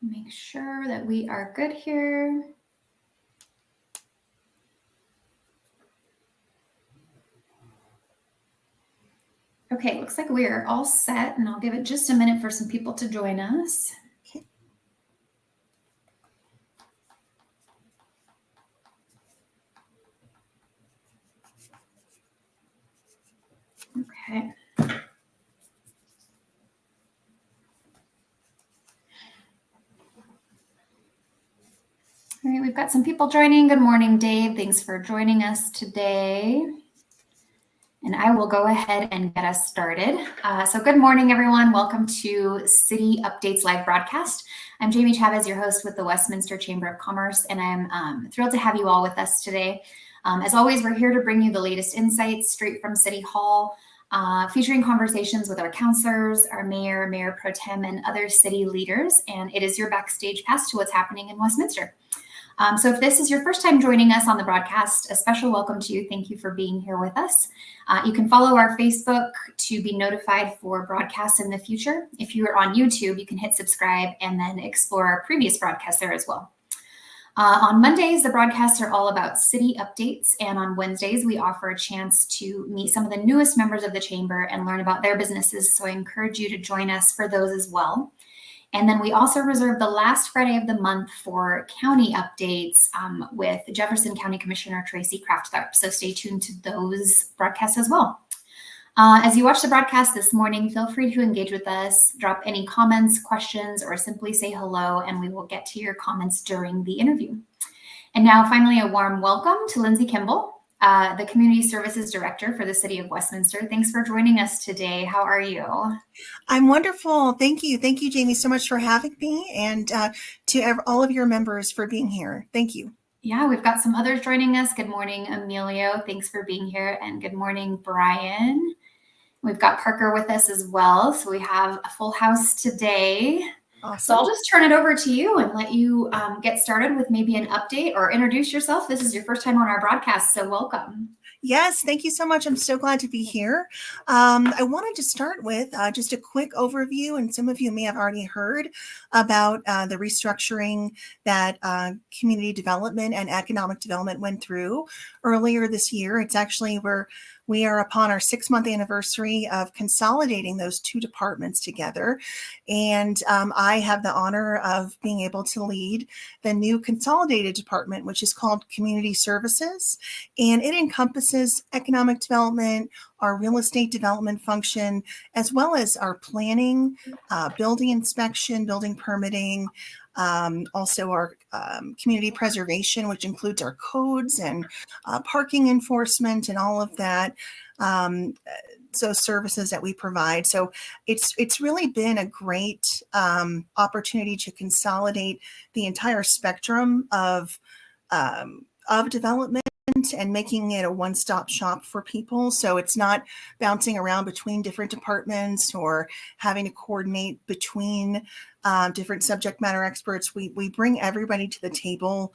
Make sure that we are good here. Okay, looks like we are all set, and I'll give it just a minute for some people to join us. Okay. All right, we've got some people joining. Good morning, Dave. Thanks for joining us today. And I will go ahead and get us started. So good morning, everyone. Welcome to City Updates live broadcast. I'm Jamie Chavez, your host with the Westminster Chamber of Commerce, and I'm thrilled to have you all with us today. As always, we're here to bring you the latest insights straight from City Hall, featuring conversations with our councilors, our mayor, mayor pro tem, and other city leaders. And it is your backstage pass to what's happening in Westminster. So if this is your first time joining us on the broadcast, a special welcome to you. Thank you for being here with us. You can follow our Facebook to be notified for broadcasts in the future. If you are on YouTube, you can hit subscribe and then explore our previous broadcasts there as well. On Mondays, the broadcasts are all about city updates, and on Wednesdays, we offer a chance to meet some of the newest members of the chamber and learn about their businesses, so I encourage you to join us for those as well. And then we also reserve the last Friday of the month for county updates with Jefferson County Commissioner Tracy Kraft-Tharp. So stay tuned to those broadcasts as well. As you watch the broadcast this morning, feel free to engage with us, drop any comments, questions, or simply say hello, and we will get to your comments during the interview. And now finally, a warm welcome to Lindsey Kimball, the Community Services Director for the City of Westminster. Thanks for joining us today. How are you? I'm wonderful. Thank you. Thank you, Jamie, so much for having me, and to all of your members for being here. Thank you. Yeah, we've got some others joining us. Good morning, Emilio. Thanks for being here. And good morning, Brian. We've got Parker with us as well. So we have a full house today. Awesome. So I'll just turn it over to you and let you get started with maybe an update or introduce yourself. This is your first time on our broadcast, so welcome. Yes, thank you so much. I'm so glad to be here. I wanted to start with just a quick overview, and some of you may have already heard about the restructuring that community development and economic development went through earlier this year. It's actually we are upon our 6-month anniversary of consolidating those two departments together. And I have the honor of being able to lead the new consolidated department, which is called Community Services. And it encompasses economic development, our real estate development function, as well as our planning, building inspection, building permitting, also our community preservation, which includes our codes and parking enforcement and all of that. So services that we provide. So it's really been a great opportunity to consolidate the entire spectrum of development and making it a one-stop shop for people. So it's not bouncing around between different departments or having to coordinate between different subject matter experts. We bring everybody to the table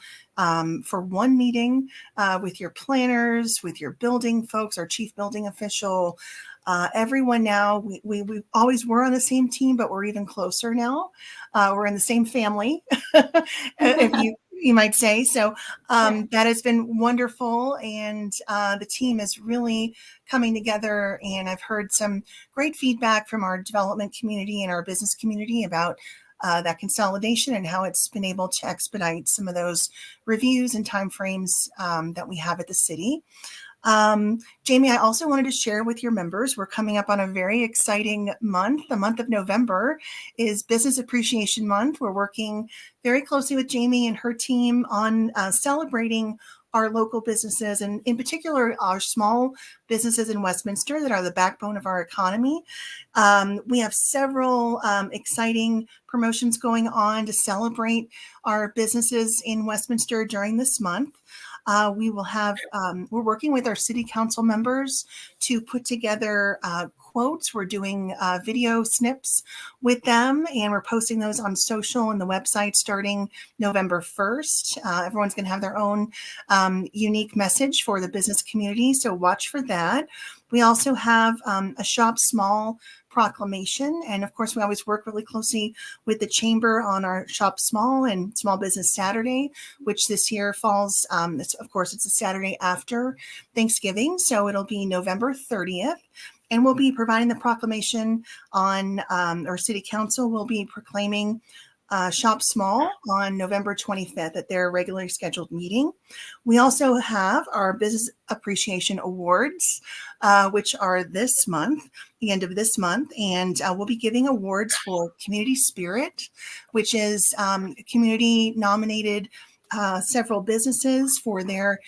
for one meeting with your planners, with your building folks, our chief building official, everyone now. We always were on the same team, but we're even closer now. We're in the same family, if you might say. So that has been wonderful, and the team is really coming together, and I've heard some great feedback from our development community and our business community about that consolidation and how it's been able to expedite some of those reviews and timeframes that we have at the city. Jamie, I also wanted to share with your members, we're coming up on a very exciting month. The month of November is Business Appreciation Month. We're working very closely with Jamie and her team on celebrating our local businesses, and in particular, our small businesses in Westminster that are the backbone of our economy. We have several exciting promotions going on to celebrate our businesses in Westminster during this month. We will have, we're working with our city council members to put together quotes. We're doing video snips with them, and we're posting those on social and the website starting November 1st. Everyone's going to have their own unique message for the business community, so watch for that. We also have a Shop Small proclamation. And of course, we always work really closely with the Chamber on our Shop Small and Small Business Saturday, which this year falls, of course, it's a Saturday after Thanksgiving. So it'll be November 30th. And we'll be providing the proclamation on, or City Council will be proclaiming Shop Small on November 25th at their regularly scheduled meeting. We also have our Business Appreciation Awards, which are this month, the end of this month, and we'll be giving awards for Community Spirit, which is community nominated several businesses for their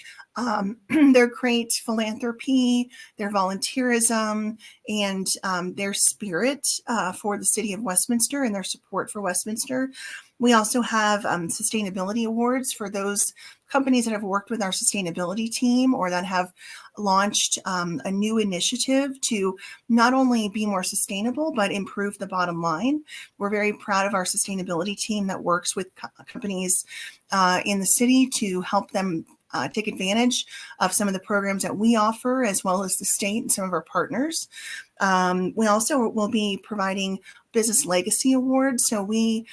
great philanthropy, their volunteerism, and their spirit for the city of Westminster and their support for Westminster. We also have sustainability awards for those companies that have worked with our sustainability team or that have launched a new initiative to not only be more sustainable, but improve the bottom line. We're very proud of our sustainability team that works with companies in the city to help them take advantage of some of the programs that we offer, as well as the state and some of our partners. We also will be providing Business Legacy Awards. So we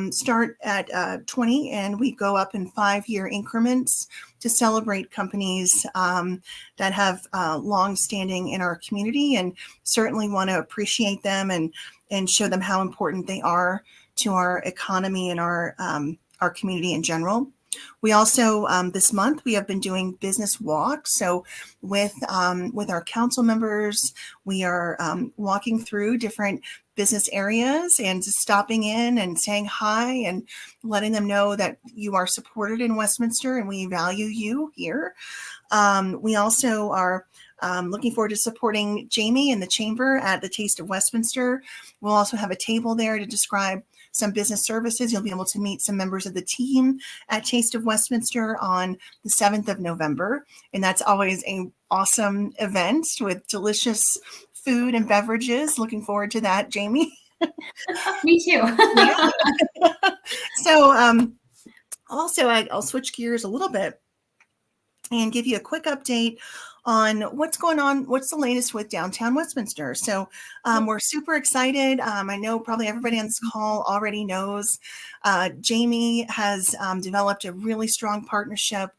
start at 20 and we go up in 5-year increments to celebrate companies that have long standing in our community, and certainly want to appreciate them and show them how important they are to our economy and our community in general. We also, this month, we have been doing business walks. So with our council members, we are walking through different business areas and just stopping in and saying hi and letting them know that you are supported in Westminster and we value you here. We also are looking forward to supporting Jamie and the Chamber at the Taste of Westminster. We'll also have a table there to describe some business services. You'll be able to meet some members of the team at Taste of Westminster on the 7th of November. And that's always an awesome event with delicious food and beverages. Looking forward to that, Jamie. Me too. So also, I'll switch gears a little bit and give you a quick update on what's going on, what's the latest with downtown Westminster. So we're super excited. I know probably everybody on this call already knows Jamie has developed a really strong partnership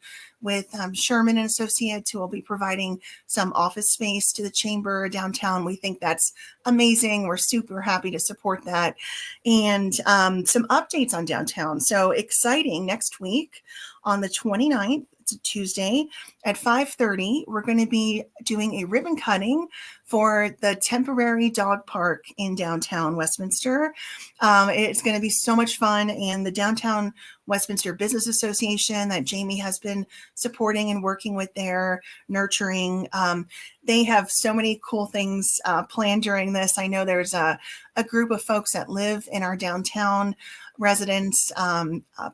with Sherman and Associates, who will be providing some office space to the Chamber downtown. We think that's amazing. We're super happy to support that. And some updates on downtown. So exciting, next week on the 29th, it's a Tuesday at 5:30, we're going to be doing a ribbon cutting for the temporary dog park in downtown Westminster. It's going to be so much fun, and the Downtown Westminster Business Association that Jamie has been supporting and working with there, nurturing. They have so many cool things planned during this. I know there's a group of folks that live in our downtown residents,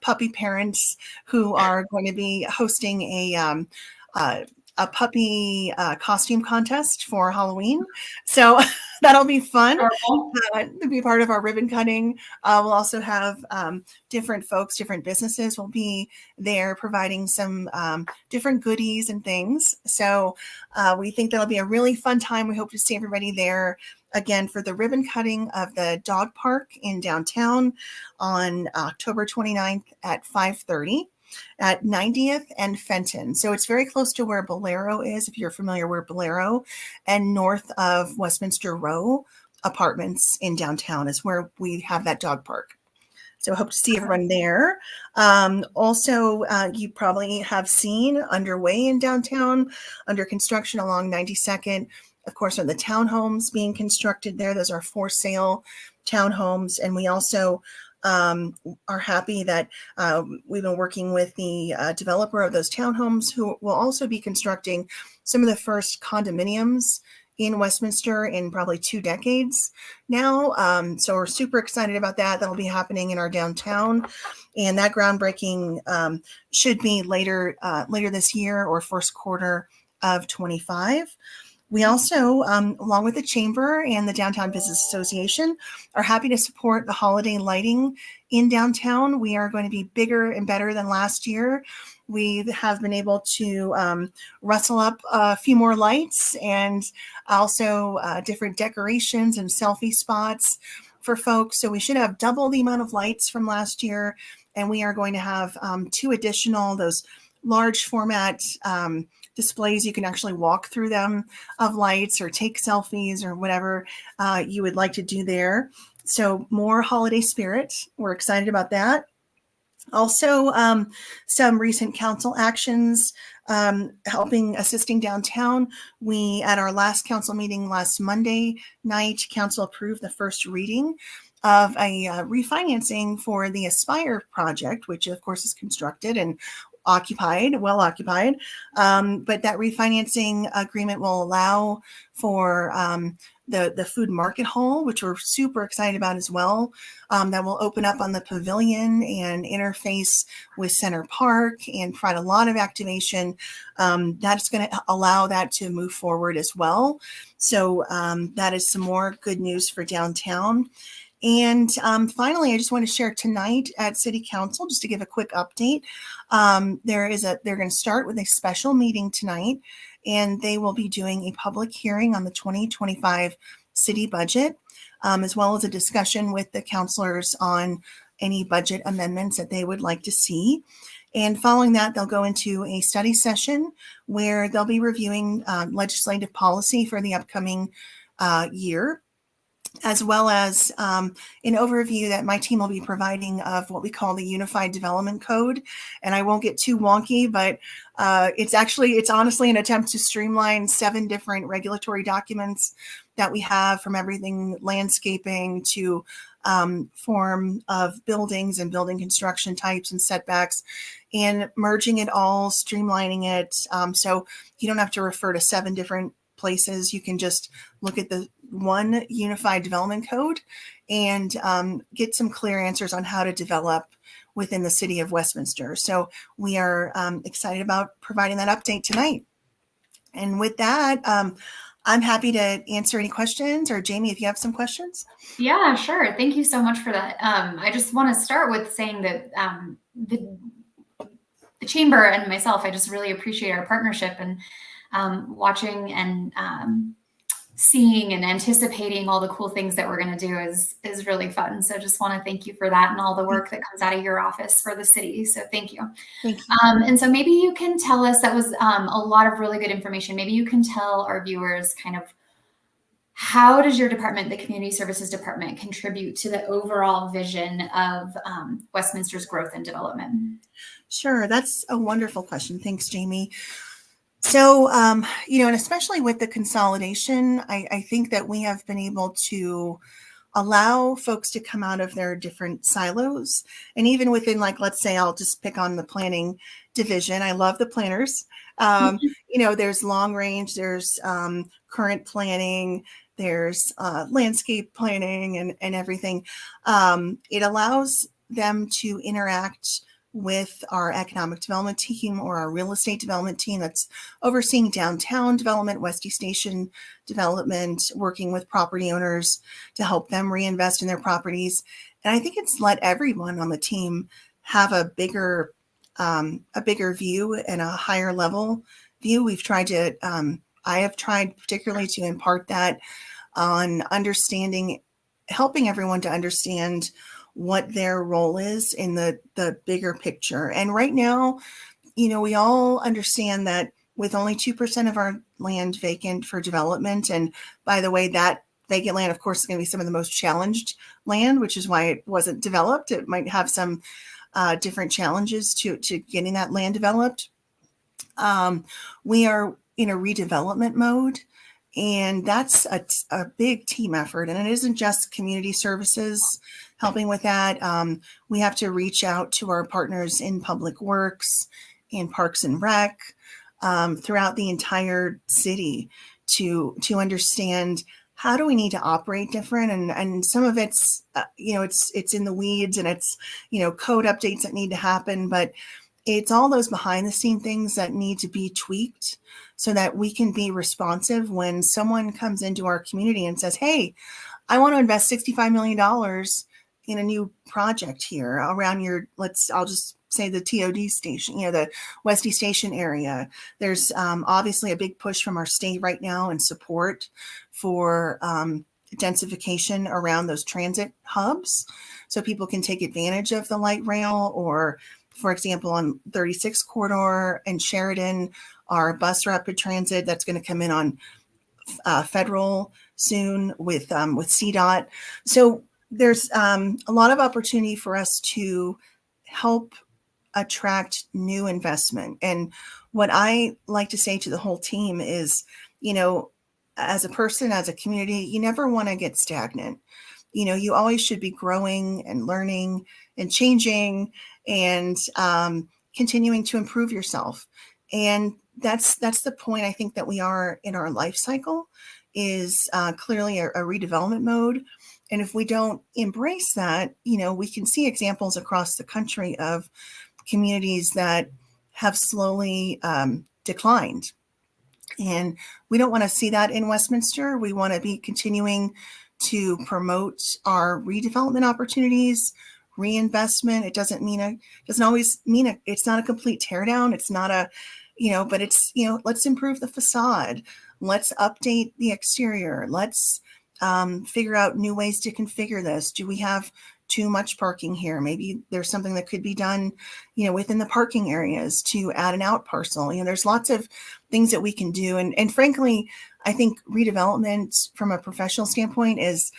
puppy parents, who are going to be hosting a puppy costume contest for Halloween. So that'll be fun to be part of our ribbon cutting. We'll also have different folks, different businesses will be there providing some different goodies and things. So we think that'll be a really fun time. We hope to see everybody there again for the ribbon cutting of the dog park in downtown on October 29th at 5:30. At 90th and Fenton. So it's very close to where Bolero is, if you're familiar with Bolero, and north of Westminster Row Apartments in downtown is where we have that dog park. So I hope to see everyone there. Also, you probably have seen underway in downtown, under construction along 92nd. Of course, are the townhomes being constructed there. Those are for sale townhomes. And we also are happy that we've been working with the developer of those townhomes, who will also be constructing some of the first condominiums in Westminster in probably 2 decades now. So we're super excited about that. That'll be happening in our downtown. And that groundbreaking should be later this year or first quarter of 25. We also, along with the Chamber and the Downtown Business Association, are happy to support the holiday lighting in downtown. We are going to be bigger and better than last year. we have been able to rustle up a few more lights and also different decorations and selfie spots for folks. So we should have double the amount of lights from last year. And we are going to have 2 additional, those large format displays. You can actually walk through them of lights or take selfies or whatever you would like to do there. So more holiday spirit. We're excited about that. Also, some recent council actions assisting downtown. We, at our last council meeting last Monday night, council approved the first reading of a refinancing for the Aspire project, which of course is constructed and well occupied. But that refinancing agreement will allow for the food market hall, which we're super excited about as well. That will open up on the pavilion and interface with Center Park and provide a lot of activation. That's going to allow that to move forward as well. So that is some more good news for downtown. And finally, I just want to share tonight at City Council, just to give a quick update. They're going to start with a special meeting tonight, and they will be doing a public hearing on the 2025 city budget, as well as a discussion with the councilors on any budget amendments that they would like to see. And following that, they'll go into a study session where they'll be reviewing legislative policy for the upcoming year, as well as an overview that my team will be providing of what we call the Unified Development Code. And I won't get too wonky, but it's honestly an attempt to streamline 7 different regulatory documents that we have, from everything landscaping to form of buildings and building construction types and setbacks, and merging it all, streamlining it. So you don't have to refer to 7 different places. You can just look at the one Unified Development Code and get some clear answers on how to develop within the city of Westminster. So we are excited about providing that update tonight. And with that, I'm happy to answer any questions, or Jamie, if you have some questions. Yeah, sure. Thank you so much for that. I just want to start with saying that the chamber and myself, I just really appreciate our partnership, and watching and seeing and anticipating all the cool things that we're going to do is really fun. So just want to thank you for that and all the work that comes out of your office for the city. So thank you. Thank you. And so maybe you can tell us, that was a lot of really good information. Maybe you can tell our viewers kind of, how does your department, the Community Services Department, contribute to the overall vision of Westminster's growth and development? Sure. That's a wonderful question. Thanks, Jamie. So, and especially with the consolidation, I think that we have been able to allow folks to come out of their different silos. And even within, like, let's say I'll just pick on the planning division. I love the planners. There's long range, there's current planning, there's landscape planning and everything. It allows them to interact with our economic development team or our real estate development team that's overseeing downtown development, Westy Station development, working with property owners to help them reinvest in their properties. And I think it's let everyone on the team have a bigger view and a higher level view. We've tried to, I have tried particularly to impart that on understanding, helping everyone to understand what their role is in the bigger picture. And right now, we all understand that with only 2% of our land vacant for development, and by the way, that vacant land, of course, is going to be some of the most challenged land, which is why it wasn't developed. It might have some different challenges to getting that land developed. We are in a redevelopment mode, and that's a big team effort. And it isn't just community services helping with that. We have to reach out to our partners in public works, in parks and rec, throughout the entire city to understand, how do we need to operate different? And some of it's, it's in the weeds, and it's, code updates that need to happen, but it's all those behind the scene things that need to be tweaked so that we can be responsive when someone comes into our community and says, hey, I want to invest $65 million in a new project here around I'll just say the TOD station, the Westy station area. There's obviously a big push from our state right now and support for densification around those transit hubs so people can take advantage of the light rail, or for example, on 36 corridor and Sheridan, our bus rapid transit that's going to come in on Federal soon with CDOT. So there's a lot of opportunity for us to help attract new investment. And what I like to say to the whole team is, as a person, as a community, you never want to get stagnant. You always should be growing and learning and changing and continuing to improve yourself. And that's the point I think that we are in our life cycle, is clearly a redevelopment mode. And if we don't embrace that, we can see examples across the country of communities that have slowly declined. And we don't want to see that in Westminster. We want to be continuing to promote our redevelopment opportunities, reinvestment. It doesn't always mean it's not a complete teardown. It's not but it's, let's improve the facade. Let's update the exterior. Let's figure out new ways to configure this. Do we have too much parking here? Maybe there's something that could be done, within the parking areas to add an out parcel. There's lots of things that we can do. And frankly, I think redevelopment from a professional standpoint is,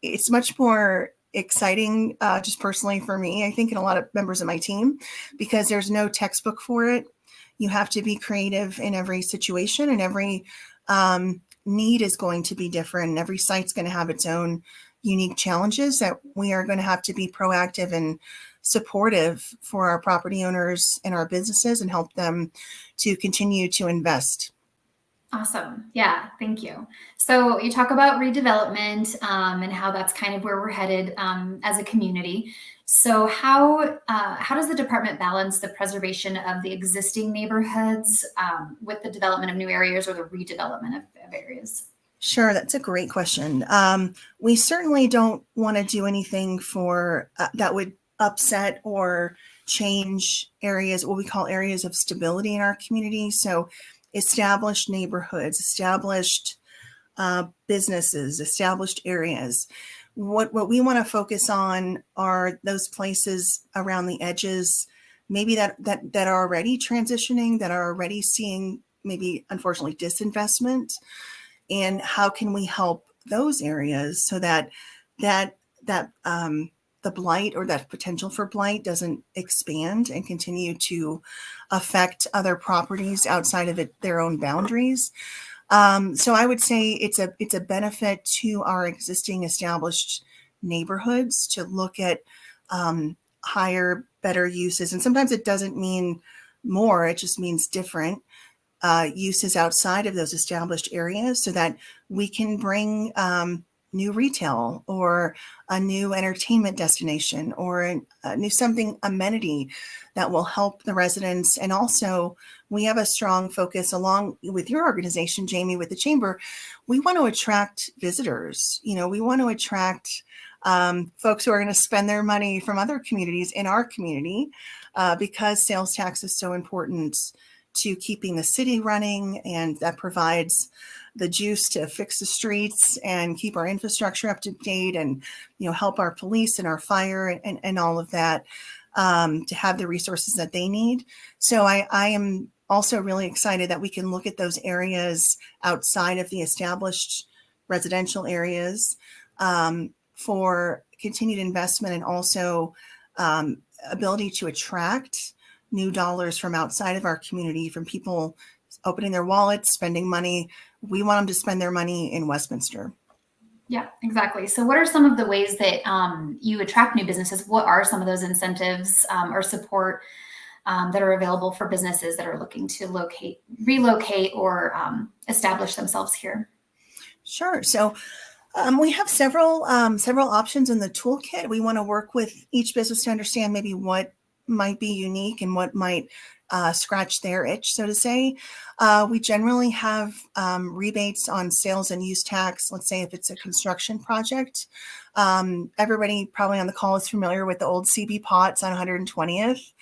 it's much more exciting, just personally for me, I think, and a lot of members of my team, because there's no textbook for it. You have to be creative in every situation, and every need is going to be different. And every site's going to have its own unique challenges that we are going to have to be proactive and supportive for our property owners and our businesses, and help them to continue to invest. Awesome. Yeah, thank you. So you talk about redevelopment and how that's kind of where we're headed as a community. So how does the department balance the preservation of the existing neighborhoods with the development of new areas, or the redevelopment of areas? Sure, that's a great question. We certainly don't want to do anything for that would upset or change areas, what we call areas of stability in our community. So established neighborhoods, established businesses, established areas. What we want to focus on are those places around the edges, maybe that are already transitioning, that are already seeing maybe, unfortunately, disinvestment. And how can we help those areas so that the blight, or that potential for blight, doesn't expand and continue to affect other properties outside of their own boundaries. So I would say it's a benefit to our existing established neighborhoods to look at higher, better uses. And sometimes it doesn't mean more, it just means different uses outside of those established areas, so that we can bring new retail, or a new entertainment destination, or a new amenity that will help the residents. And also, we have a strong focus, along with your organization, Jamie, with the Chamber. We want to attract visitors. We want to attract folks who are going to spend their money from other communities in our community, because sales tax is so important to keeping the city running, and that provides the juice to fix the streets and keep our infrastructure up to date, and help our police and our fire and all of that, to have the resources that they need. So I am also really excited that we can look at those areas outside of the established residential areas for continued investment, and also ability to attract new dollars from outside of our community, from people opening their wallets, spending money. We want them to spend their money in Westminster. Yeah, exactly. So what are some of the ways that you attract new businesses? What are some of those incentives or support that are available for businesses that are looking to relocate, or establish themselves here? Sure. So we have several options in the toolkit. We want to work with each business to understand maybe what might be unique and what might scratch their itch, so to say. We generally have rebates on sales and use tax. Let's say if it's a construction project. Everybody probably on the call is familiar with the old CB Pots on 120th.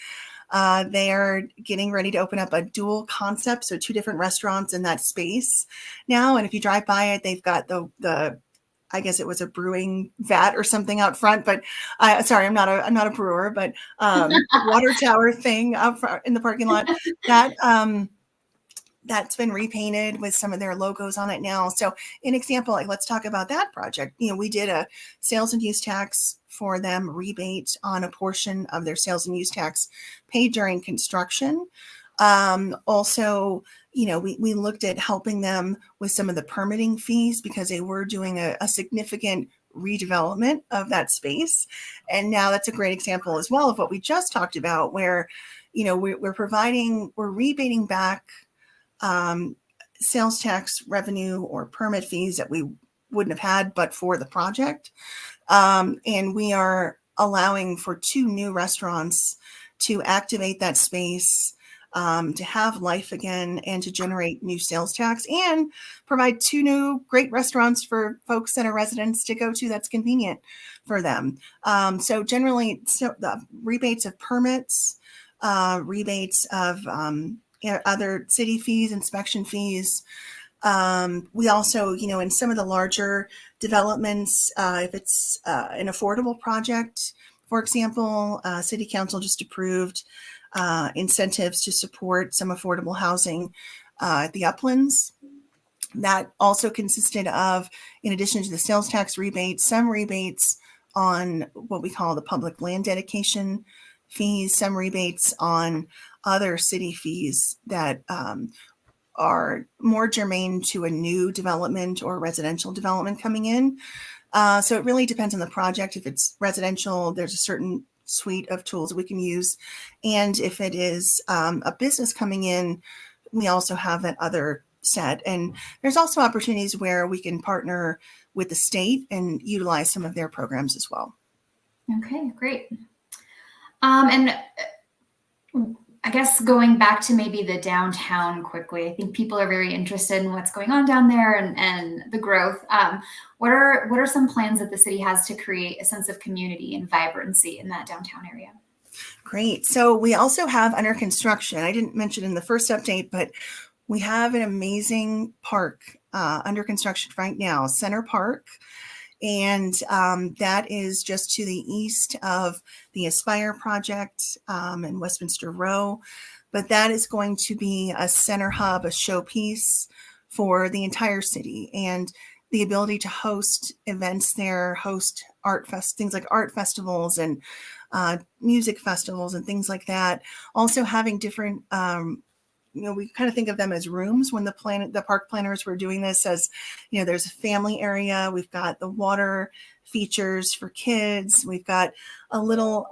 They are getting ready to open up a dual concept, so 2 different restaurants in that space now. And if you drive by it, they've got the I guess it was a brewing vat or something out front, but sorry, I'm not a brewer, but water tower thing out front in the parking lot that that's been repainted with some of their logos on it now. So an example, like let's talk about that project. We did a sales and use tax for them rebate on a portion of their sales and use tax paid during construction. Also, we looked at helping them with some of the permitting fees because they were doing a significant redevelopment of that space. And now that's a great example as well of what we just talked about where, we're rebating back sales tax revenue or permit fees that we wouldn't have had but for the project. And we are allowing for 2 new restaurants to activate that space, to have life again and to generate new sales tax and provide 2 new great restaurants for folks that are residents to go to that's convenient for them. So generally, the rebates of permits, rebates of other city fees, inspection fees. We also, in some of the larger developments, if it's an affordable project, for example, City Council just approved incentives to support some affordable housing at the Uplands. That also consisted of, in addition to the sales tax rebates, some rebates on what we call the public land dedication fees, some rebates on other city fees that are more germane to a new development or residential development coming in. So it really depends on the project. If it's residential, there's a certain suite of tools that we can use. And if it is a business coming in, we also have that other set. And there's also opportunities where we can partner with the state and utilize some of their programs as well. Okay, great. And I guess going back to maybe the downtown quickly, I think people are very interested in what's going on down there and the growth. What are some plans that the city has to create a sense of community and vibrancy in that downtown area? Great. So we also have under construction, I didn't mention in the first update, but we have an amazing park under construction right now, Center Park. And that is just to the east of the Aspire project in Westminster Row. But that is going to be a center hub, a showpiece for the entire city, and the ability to host events there, host things like art festivals and music festivals and things like that. Also having different we kind of think of them as rooms when the park planners were doing this as, there's a family area. We've got the water features for kids. We've got a little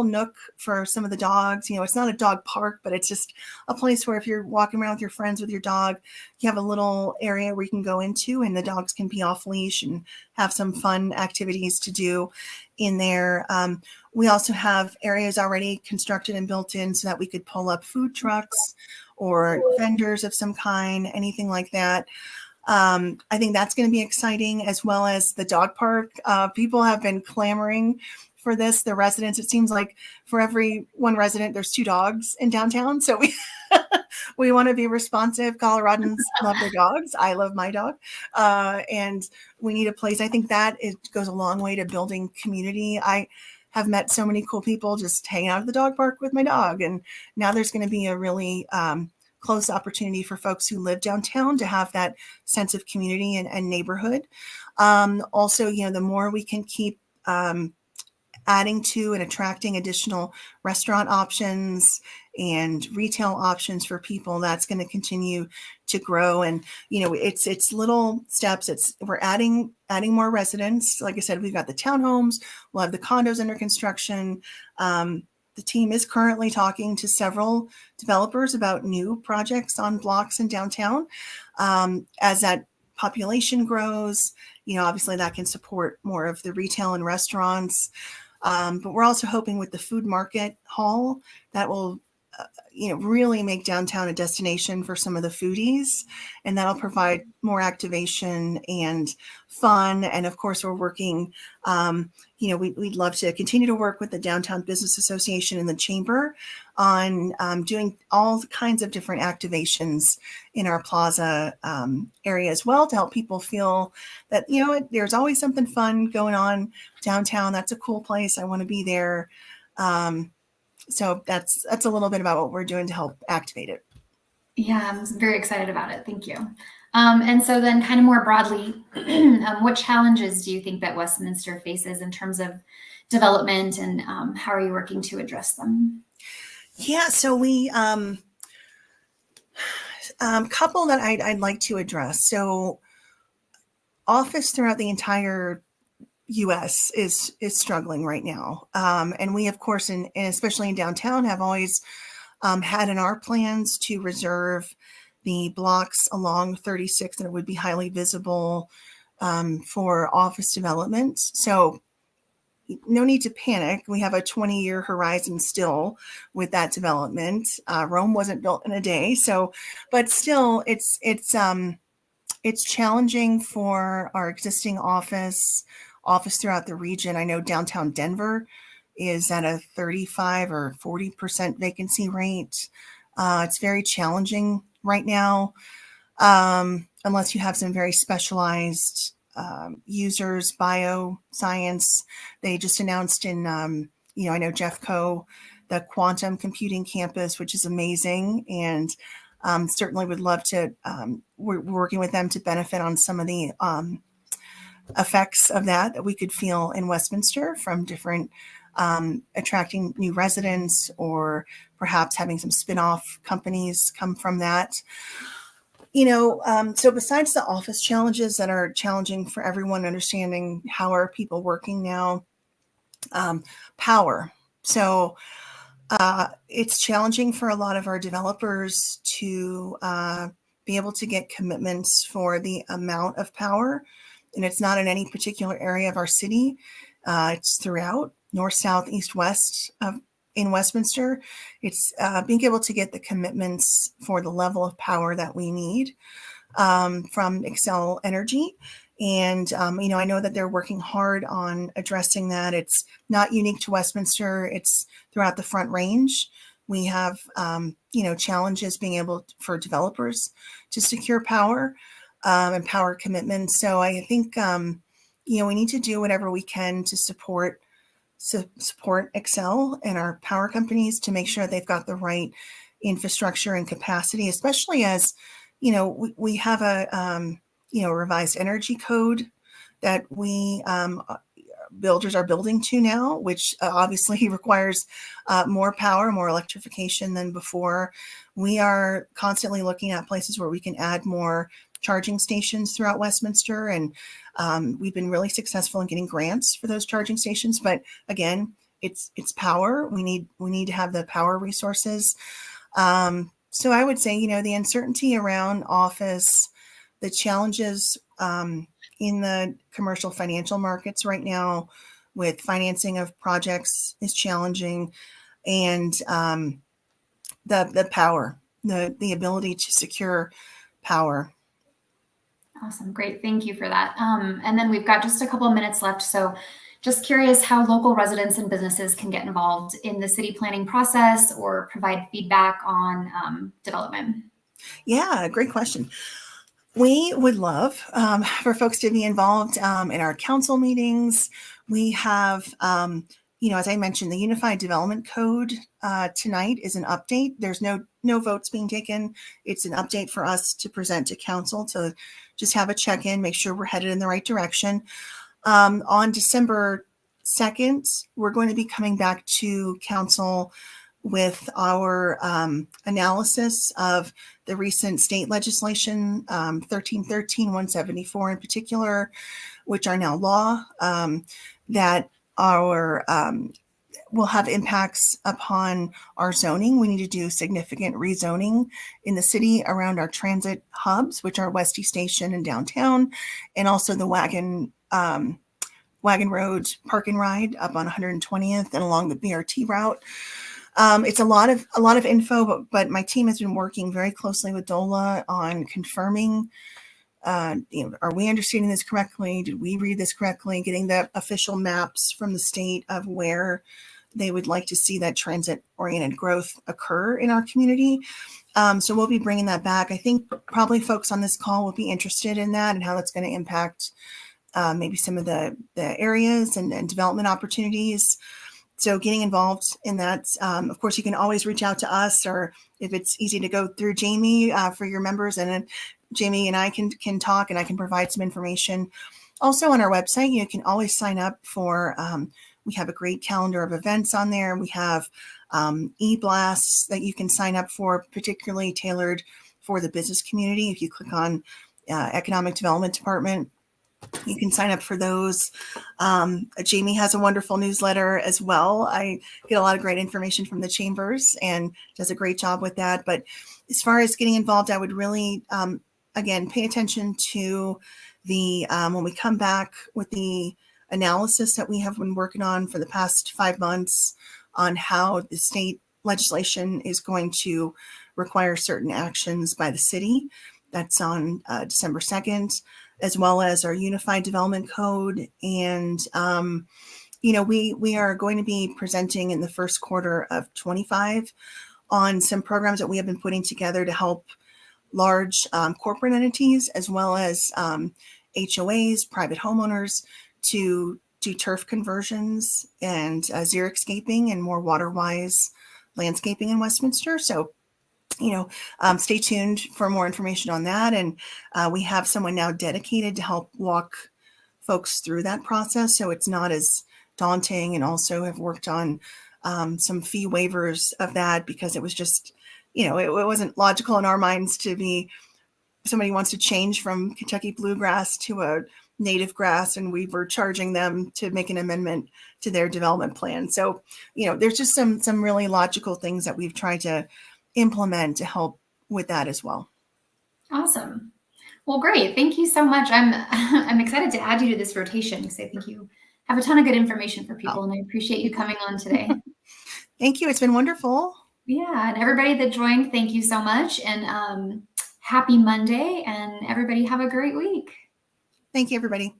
nook for some of the dogs. It's not a dog park, but it's just a place where if you're walking around with your friends with your dog, you have a little area where you can go into and the dogs can be off leash and have some fun activities to do in there. We also have areas already constructed and built in so that we could pull up food trucks or vendors of some kind, anything like that. I think that's going to be exciting, as well as the dog park. People have been clamoring for this. The residents, it seems like for every one resident, there's 2 dogs in downtown. So we want to be responsive. Coloradans love their dogs. I love my dog. And we need a place. I think that it goes a long way to building community. I have met so many cool people just hanging out at the dog park with my dog. And now there's going to be a really close opportunity for folks who live downtown to have that sense of community and neighborhood. Also, the more we can keep adding to and attracting additional restaurant options and retail options for people, that's going to continue to grow. And it's little steps. We're adding more residents. Like I said, we've got the townhomes, we'll have the condos under construction. The team is currently talking to several developers about new projects on blocks in downtown. As that population grows, obviously that can support more of the retail and restaurants. But we're also hoping with the food market hall that will really make downtown a destination for some of the foodies, and that'll provide more activation and fun. And of course, we're working, we'd love to continue to work with the Downtown Business Association and the Chamber on doing all kinds of different activations in our plaza area as well, to help people feel that, there's always something fun going on downtown. That's a cool place. I want to be there. So that's a little bit about what we're doing to help activate it. Yeah, I'm very excited about it. Thank you. And so then kind of more broadly, what challenges do you think that Westminster faces in terms of development, and how are you working to address them? Yeah, so we couple that I'd like to address. So office throughout the entire U.S. is struggling right now. And we, of course, and especially in downtown, have always had in our plans to reserve the blocks along 36 that would be highly visible for office development. So no need to panic. We have a 20-year horizon still with that development. Rome wasn't built in a day. So, but still, it's challenging for our existing office throughout the region. I know downtown Denver is at a 35 or 40% vacancy rate. It's very challenging right now, unless you have some very specialized users, bioscience. They just announced in, I know Jeffco, the quantum computing campus, which is amazing. And certainly would love to, we're working with them to benefit on some of the effects of that we could feel in Westminster from different attracting new residents, or perhaps having some spin-off companies come from that. So besides the office challenges that are challenging for everyone, understanding how are people working now, power. So it's challenging for a lot of our developers to be able to get commitments for the amount of power. And it's not in any particular area of our city. It's throughout north, south, east, west in Westminster. It's being able to get the commitments for the level of power that we need from Xcel Energy. And, I know that they're working hard on addressing that. It's not unique to Westminster. It's throughout the Front Range. We have, challenges being able for developers to secure power and power commitments. So I think, we need to do whatever we can to support Xcel and our power companies to make sure they've got the right infrastructure and capacity, especially as, we have a, revised energy code that we builders are building to now, which obviously requires more power, more electrification than before. We are constantly looking at places where we can add more charging stations throughout Westminster, and we've been really successful in getting grants for those charging stations. But again, it's power. We need to have the power resources. So I would say, the uncertainty around office, the challenges in the commercial financial markets right now with financing of projects is challenging, and the power, the ability to secure power. Awesome. Great. Thank you for that. And then we've got just a couple of minutes left. So just curious how local residents and businesses can get involved in the city planning process or provide feedback on development. Yeah, great question. We would love for folks to be involved in our council meetings. We have, as I mentioned, the Unified Development Code tonight is an update. There's no votes being taken. It's an update for us to present to council to just have a check-in, make sure we're headed in the right direction. On December 2nd, we're going to be coming back to council with our analysis of the recent state legislation, 1313, 174 in particular, which are now law, that will have impacts upon our zoning. We need to do significant rezoning in the city around our transit hubs, which are Westy Station and downtown, and also the wagon Wagon Road Park and Ride up on 120th and along the BRT route. It's a lot of info, but my team has been working very closely with DOLA on confirming, are we understanding this correctly? Did we read this correctly? Getting the official maps from the state of where they would like to see that transit-oriented growth occur in our community. So we'll be bringing that back. I think probably folks on this call will be interested in that and how that's going to impact maybe some of the areas and development opportunities. So getting involved in that, of course, you can always reach out to us, or if it's easy to go through Jamie for your members, and then Jamie and I can talk and I can provide some information. Also on our website, you can always sign up for, we have a great calendar of events on there. We have e-blasts that you can sign up for, particularly tailored for the business community. If you click on Economic Development Department, you can sign up for those. Jamie has a wonderful newsletter as well. I get a lot of great information from the chambers and does a great job with that. But as far as getting involved, I would really, again, pay attention to the, when we come back with the analysis that we have been working on for the past 5 months on how the state legislation is going to require certain actions by the city. That's on December 2nd. As well as our Unified Development Code. And, we are going to be presenting in the first quarter of 25 on some programs that we have been putting together to help large corporate entities, as well as HOAs, private homeowners, to do turf conversions and xeriscaping and more water-wise landscaping in Westminster. So stay tuned for more information on that. And we have someone now dedicated to help walk folks through that process, so it's not as daunting, and also have worked on some fee waivers of that, because it was just, it wasn't logical in our minds to be, somebody wants to change from Kentucky bluegrass to a native grass, and we were charging them to make an amendment to their development plan. So, there's just some really logical things that we've tried to implement to help with that as well. Awesome. Well, great. Thank you so much. I'm excited to add you to this rotation, because I think you have a ton of good information for people, and I appreciate you coming on today. Thank you. It's been wonderful. Yeah. And everybody that joined, thank you so much. And happy Monday, and everybody have a great week. Thank you, everybody.